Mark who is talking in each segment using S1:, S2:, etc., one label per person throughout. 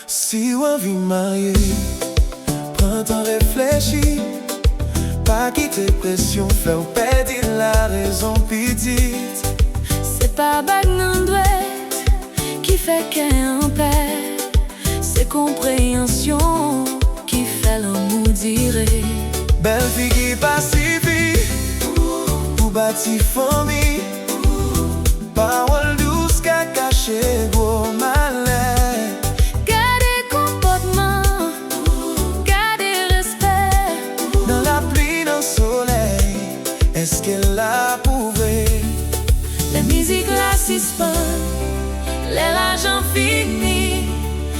S1: Si W Anvi Marye, prends temps réfléchi, pas quitter pression, faire pèdi larezon pitit.
S2: C'est pas bague nan dwèt qui fait qu'un anpè, c'est konpreyansyon qui fait Lanmou dire.
S1: Belle figi pas sifi, ou bati fanmi, Pawòl dous kache gros malè.
S2: Gade konpòtman, gade respè,
S1: Dans lapli, dans solèy, èske la pouvré.
S2: la mizik la sispann, lajan fini.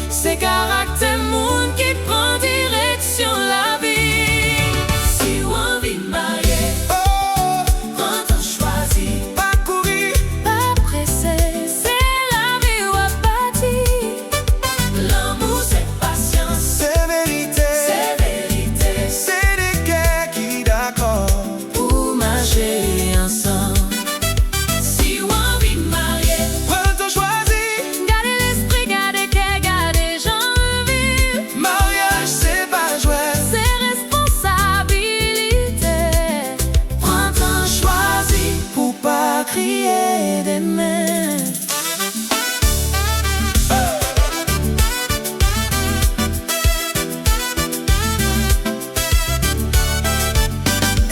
S2: C'est caractère moun qui prend direction la vie. Si W Anvi Marye,
S1: Oh,
S2: prends ton choisi,
S1: pas courir,
S2: pas pressé, c'est la vie ou à bati. L'amour c'est patience,
S1: c'est vérité,
S2: c'est vérité,
S1: c'est des cœurs qui d'accord.
S2: pour marcher ensemble. Si W Anvi Marye,
S1: Prends ton choisi,
S2: gardez l'esprit, gardez cœur, gardez janvier.
S1: mariage c'est pas jouer.
S2: C'est responsabilité. Prends ton choisi pour pas crier des mains.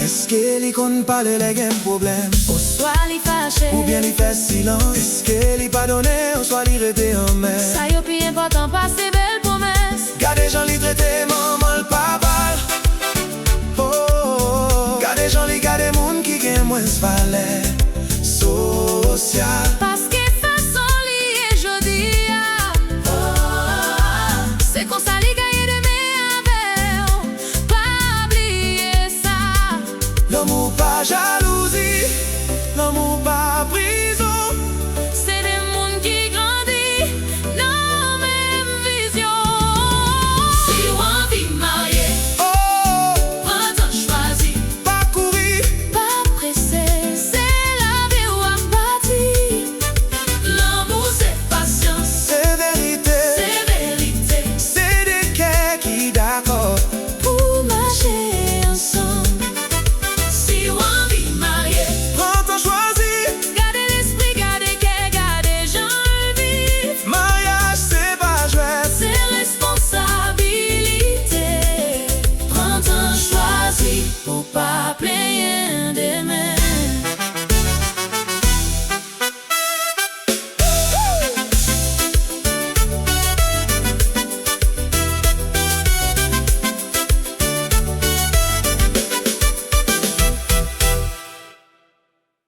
S1: Est-ce que li kon parle les gen problème,
S2: Ou soit li fâché,
S1: ou bien li fait silence? Est-ce que li pardonne, ou soit li rete en mer?
S2: ça y est plus important pas ces belles promesses.
S1: Gade gens li traité maman le papa. Oh, gade gens li gade moun qui gen moins valeur social.